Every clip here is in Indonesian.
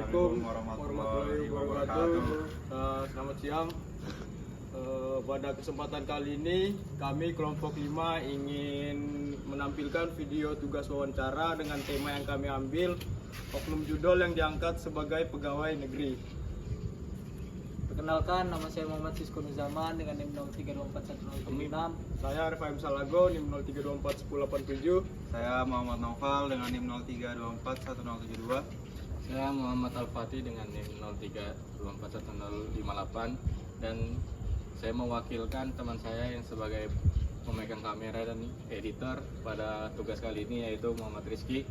Assalamualaikum warahmatullahi wabarakatuh. Selamat siang. Pada kesempatan kali ini kami kelompok 5 ingin menampilkan video tugas wawancara dengan tema yang kami ambil, oknum judol yang diangkat sebagai pegawai negeri. Perkenalkan, nama saya Muhammad Sisko Nuzaman dengan NIM 03241076. Saya Arifahim Salago, NIM 03241087. Saya Muhammad Naufal dengan NIM 03241072. Saya Muhammad Al-Fatih dengan NIM 03241058 dan saya mewakilkan teman saya yang sebagai pemegang kamera dan editor pada tugas kali ini, yaitu Muhammad Rizky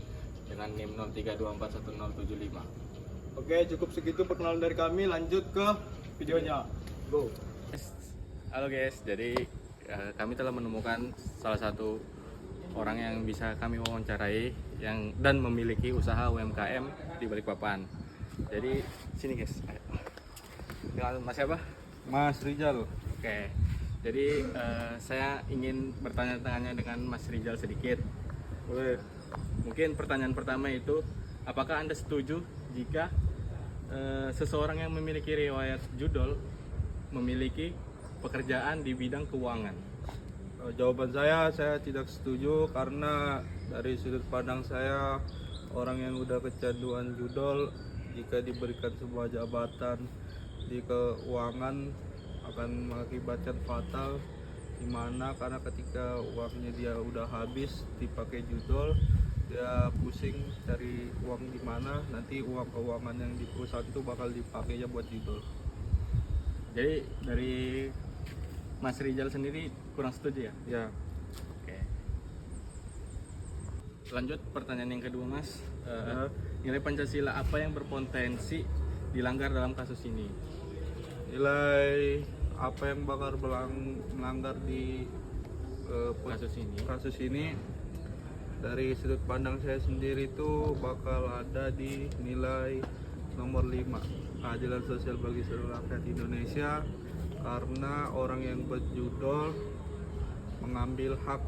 dengan NIM 03241075. Oke, cukup segitu perkenalan dari kami. Lanjut ke videonya. Go. Halo guys, jadi kami telah menemukan salah satu orang yang bisa kami wawancarai dan memiliki usaha UMKM di Balikpapan. Jadi sini guys. Ayo. Mas siapa? Mas Rizal. Oke. Jadi saya ingin bertanya-tanya dengan Mas Rizal sedikit. Boleh. Mungkin pertanyaan pertama itu, apakah Anda setuju jika seseorang yang memiliki riwayat judol memiliki pekerjaan di bidang keuangan? Jawaban saya tidak setuju, karena dari sudut pandang saya, orang yang udah kecanduan judol jika diberikan sebuah jabatan di keuangan akan mengakibatkan fatal, dimana karena ketika uangnya dia udah habis dipakai judol, dia pusing cari uang di mana, nanti uang keuangan yang di perusahaan itu bakal dipakainya buat judol. Jadi dari Mas Rizal sendiri kurang setuju ya? Ya. Oke. Lanjut pertanyaan yang kedua Mas. Nilai Pancasila apa yang berpotensi dilanggar dalam kasus ini? Nilai apa yang bakal melanggar di kasus ini dari sudut pandang saya sendiri itu bakal ada di nilai nomor 5, keadilan sosial bagi seluruh rakyat Indonesia, karena orang yang berjudol mengambil hak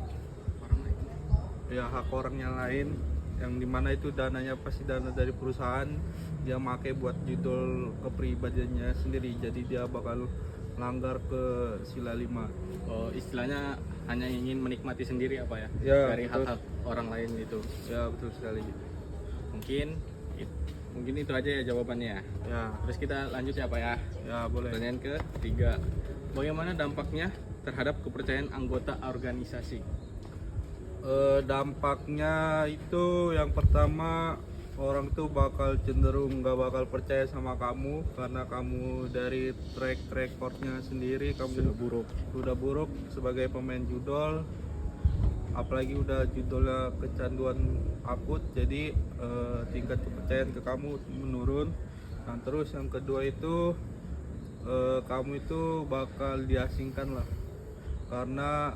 orang yang lain, yang dimana itu dananya pasti dana dari perusahaan, dia pakai buat judol kepribadiannya sendiri, jadi dia bakal melanggar ke sila 5. Oh, istilahnya hanya ingin menikmati sendiri apa ya? Ya, dari betul. hak-hak orang lain itu. Ya, betul sekali. Mungkin itu aja ya jawabannya. Ya, Terus kita lanjut ya Pak ya. ya boleh. Pertanyaan ketiga, bagaimana dampaknya terhadap kepercayaan anggota organisasi? Dampaknya itu yang pertama, orang tuh bakal cenderung nggak bakal percaya sama kamu, karena kamu dari track recordnya sendiri kamu udah buruk sebagai pemain judol, apalagi udah judolnya kecanduan akut, jadi tingkat kepercayaan ke kamu menurun. Nah, terus yang kedua itu kamu itu bakal diasingkan lah, karena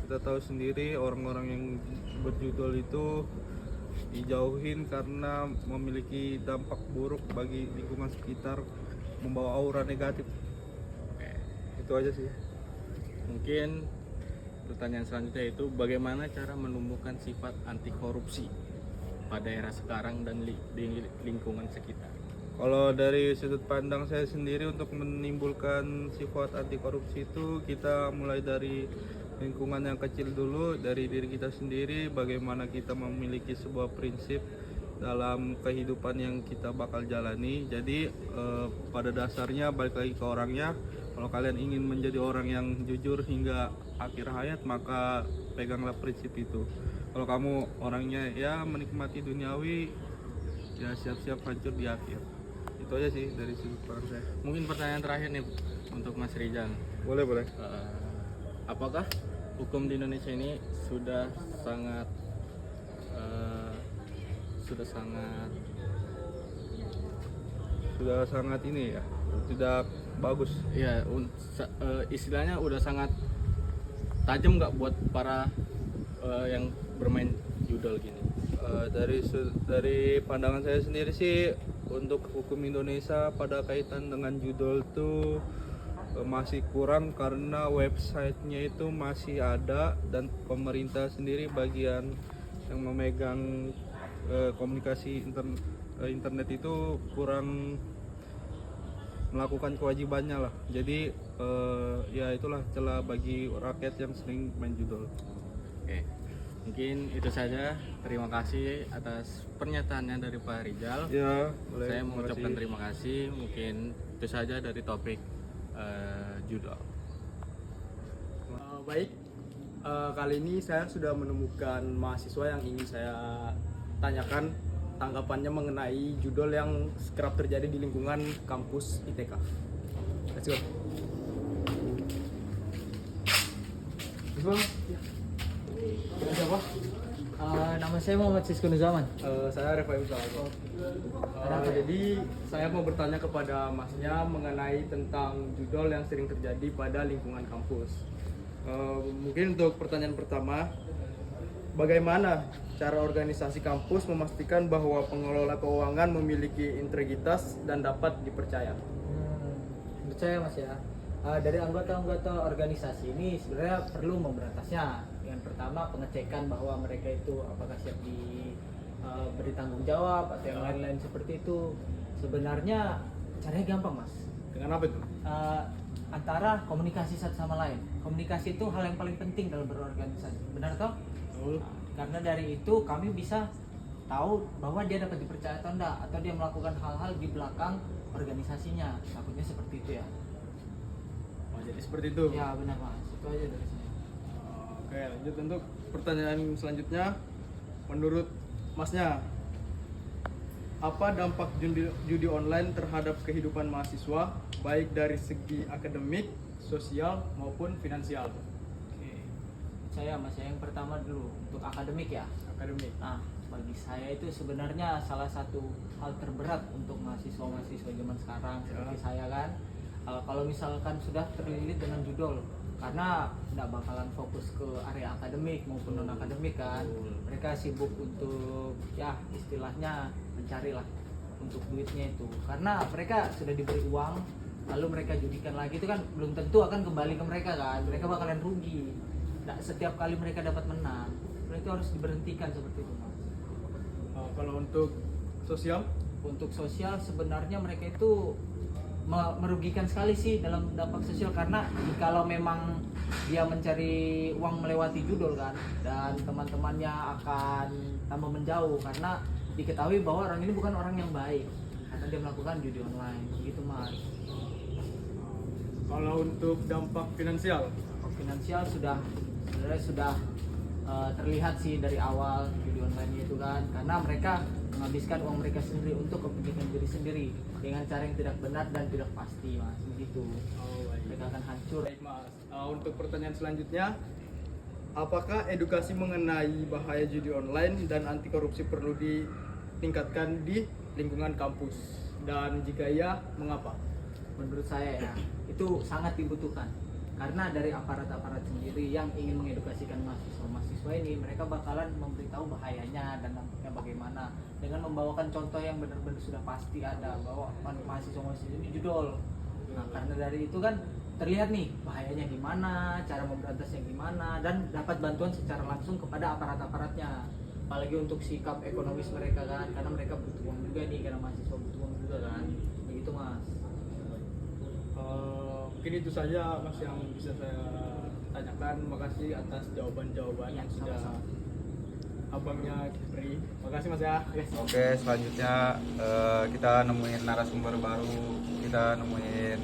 kita tahu sendiri orang-orang yang berjudol itu dijauhin karena memiliki dampak buruk bagi lingkungan sekitar, membawa aura negatif. Oke. Itu aja sih. Mungkin pertanyaan selanjutnya itu, bagaimana cara menumbuhkan sifat anti korupsi pada era sekarang dan di lingkungan sekitar? Kalau dari sudut pandang saya sendiri, untuk menimbulkan sifat anti korupsi itu kita mulai dari lingkungan yang kecil dulu, dari diri kita sendiri, bagaimana kita memiliki sebuah prinsip dalam kehidupan yang kita bakal jalani. Jadi pada dasarnya balik lagi ke orangnya. Kalau kalian ingin menjadi orang yang jujur hingga akhir hayat, maka peganglah prinsip itu. Kalau kamu orangnya ya menikmati duniawi, ya siap-siap hancur di akhir. Itu aja sih dari sudut pandang saya. Mungkin pertanyaan terakhir nih untuk Mas Rizal. Boleh. Apakah hukum di Indonesia ini sudah sangat ini ya, tidak bagus. Ya, istilahnya udah sangat tajam nggak buat para yang bermain judol gini? Dari pandangan saya sendiri sih, untuk hukum Indonesia pada kaitan dengan judol tuh masih kurang, karena websitenya itu masih ada dan pemerintah sendiri bagian yang memegang komunikasi internet itu kurang melakukan kewajibannya lah. Jadi ya itulah celah bagi rakyat yang sering main judol. Oke, mungkin itu saja. Terima kasih atas pernyataannya dari Pak Rizal. Ya, boleh. Saya Terima mengucapkan kasih. terima kasih. Mungkin itu saja dari topik judol. Baik, kali ini saya sudah menemukan mahasiswa yang ingin saya tanyakan tanggapannya mengenai judol yang kerap terjadi di lingkungan kampus ITK. Let's go. Bang, dengan siapa? Nama saya Muhammad Sisko Nuzaman. Saya Refaim Salago. Jadi saya mau bertanya kepada masnya mengenai tentang judol yang sering terjadi pada lingkungan kampus. Mungkin untuk pertanyaan pertama, bagaimana cara organisasi kampus memastikan bahwa pengelola keuangan memiliki integritas dan dapat dipercaya? Percaya Mas ya. Dari anggota-anggota organisasi ini sebenarnya perlu memberantasnya. Yang pertama pengecekan bahwa mereka itu apakah siap beri tanggung jawab atau yang lain-lain seperti itu. Sebenarnya caranya gampang Mas. Dengan apa itu? Antara komunikasi satu sama lain. Komunikasi itu hal yang paling penting dalam berorganisasi. Benar toh? Karena dari itu kami bisa tahu bahwa dia dapat dipercaya atau enggak, atau dia melakukan hal-hal di belakang organisasinya. Takutnya seperti itu ya. Oh, jadi seperti itu. Ya benar Mas. Itu aja dari saya. Oke, lanjut untuk pertanyaan selanjutnya. Menurut masnya, apa dampak judi online terhadap kehidupan mahasiswa, baik dari segi akademik, sosial, maupun finansial? Oke. Saya Mas, yang pertama dulu untuk akademik ya. Akademik. Nah, bagi saya itu sebenarnya salah satu hal terberat untuk mahasiswa-mahasiswa zaman sekarang seperti saya kan. Kalau misalkan sudah terlilit dengan judol, karena tidak bakalan fokus ke area akademik maupun non akademik kan. Mereka sibuk untuk ya istilahnya mencari lah untuk duitnya itu, karena mereka sudah diberi uang lalu mereka judikan lagi, itu kan belum tentu akan kembali ke mereka kan. Mereka bakalan rugi. Nah, setiap kali mereka dapat menang, itu harus diberhentikan seperti itu Mas. Kalau untuk sosial? Untuk sosial sebenarnya mereka itu merugikan sekali sih dalam dampak sosial, karena kalau memang dia mencari uang melewati judol kan, dan teman-temannya akan tambah menjauh karena diketahui bahwa orang ini bukan orang yang baik karena dia melakukan judi online gitu Mas. Kalau untuk dampak finansial? Finansial sebenarnya sudah terlihat sih dari awal judi online itu kan, karena mereka menghabiskan uang mereka sendiri untuk kepentingan diri sendiri dengan cara yang tidak benar dan tidak pasti Mas, begitu. Mereka akan hancur. Baik Mas. Untuk pertanyaan selanjutnya, apakah edukasi mengenai bahaya judi online dan anti korupsi perlu ditingkatkan di lingkungan kampus? Dan jika iya, mengapa? Menurut saya ya, itu sangat dibutuhkan. Karena dari aparat-aparat sendiri yang ingin mengedukasikan mahasiswa-mahasiswa ini, mereka bakalan memberitahu bahayanya dan dampaknya bagaimana dengan membawakan contoh yang benar-benar sudah pasti ada bahwa mahasiswa-mahasiswa ini judol. Nah, karena dari itu kan terlihat nih bahayanya gimana, cara memberantasnya gimana, dan dapat bantuan secara langsung kepada aparat-aparatnya. Apalagi untuk sikap ekonomis mereka kan, karena mereka butuh uang juga nih, karena mahasiswa butuh uang juga kan. Begitu Mas. Mungkin itu saja Mas yang bisa saya tanyakan. Makasih atas jawaban-jawaban yang sudah sama-sama. abangnya beri. Makasih Mas ya. Oke, selanjutnya kita nemuin narasumber baru. Kita nemuin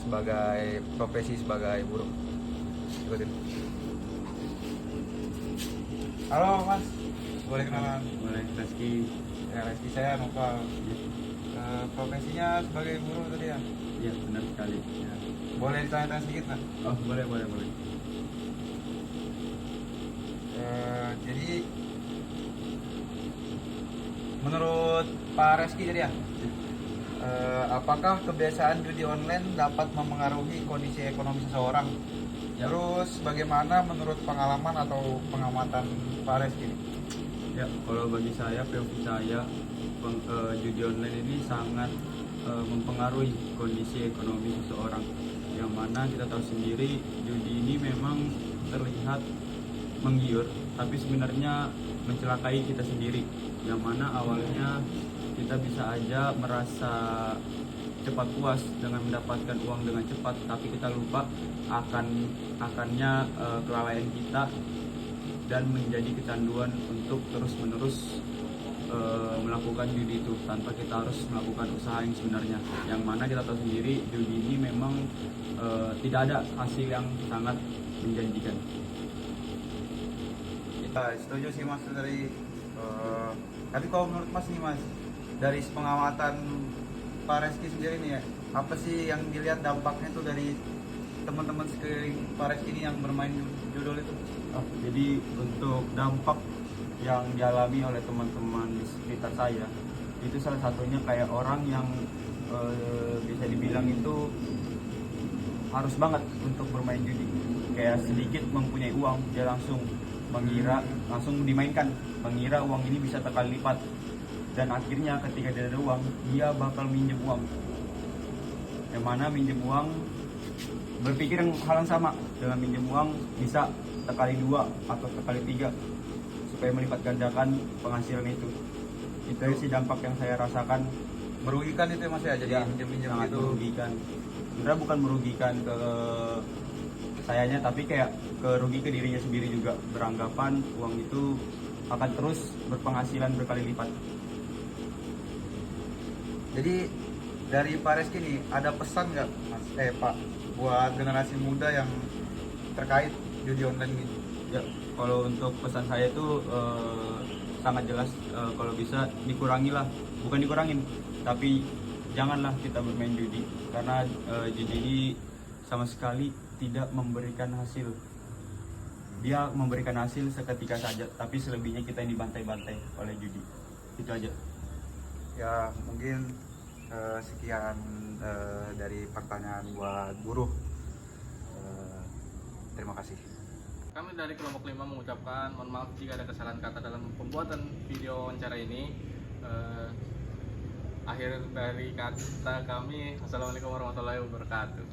sebagai profesi sebagai buruh. Ikutin. Halo Mas, boleh kenalan? Boleh, Reski. Ya, Reski, saya Noval. Profesinya sebagai buruh tadi ya? Iya, benar sekali. Ya. Boleh ditanya-tanya sedikit nggak? Oh, boleh. Jadi menurut Pak Reski tadi ya, apakah kebiasaan judi online dapat memengaruhi kondisi ekonomi seseorang? Ya. Terus bagaimana menurut pengalaman atau pengamatan Pak Reski? Ya, kalau bagi saya, POV saya, judi online ini sangat mempengaruhi kondisi ekonomi seseorang, yang mana kita tahu sendiri judi ini memang terlihat menggiur, tapi sebenarnya mencelakai kita sendiri, yang mana awalnya kita bisa aja merasa cepat puas dengan mendapatkan uang dengan cepat, tapi kita lupa akannya kelalaian kita dan menjadi kecanduan untuk terus-menerus melakukan judi itu tanpa kita harus melakukan usaha yang sebenarnya, yang mana kita tahu sendiri judi ini memang tidak ada hasil yang sangat menjanjikan. Ya, setuju sih Mas dari tapi kalau menurut Mas nih Mas, dari pengamatan Pak Reski sendiri nih ya, apa sih yang dilihat dampaknya tuh dari teman-teman sekeliling Pak Reski ini yang bermain judul itu? Jadi untuk dampak yang dialami oleh teman-teman di sekitar saya itu salah satunya kayak orang yang bisa dibilang itu harus banget untuk bermain judi, kayak sedikit mempunyai uang dia langsung dimainkan, mengira uang ini bisa terkali lipat, dan akhirnya ketika dia ada uang dia bakal minjem uang, yang mana minjem uang berpikir hal yang sama dengan minjem uang bisa terkali 2 atau terkali 3 supaya melipat gandakan penghasilan itu sih dampak yang saya rasakan. Merugikan itu ya Mas ya, jadi minjem-minjem sangat gitu. merugikan. Sebenarnya bukan merugikan ke sayanya, tapi kayak kerugi ke dirinya sendiri juga, beranggapan uang itu akan terus berpenghasilan berkali lipat. Jadi dari Pak Reski nih ada pesan nggak Mas Pak buat generasi muda yang terkait judi online ini? Ya, kalau untuk pesan saya itu sangat jelas, kalau bisa dikurangilah, bukan dikurangin, tapi janganlah kita bermain judi, karena judi ini sama sekali tidak memberikan hasil. Dia memberikan hasil seketika saja, tapi selebihnya kita yang dibantai-bantai oleh judi. Itu aja. Ya mungkin sekian dari pertanyaan buat buruh. Terima kasih. Kami dari kelompok 5 mengucapkan mohon maaf jika ada kesalahan kata dalam pembuatan video wawancara ini. Akhir dari kata kami, Assalamualaikum warahmatullahi wabarakatuh.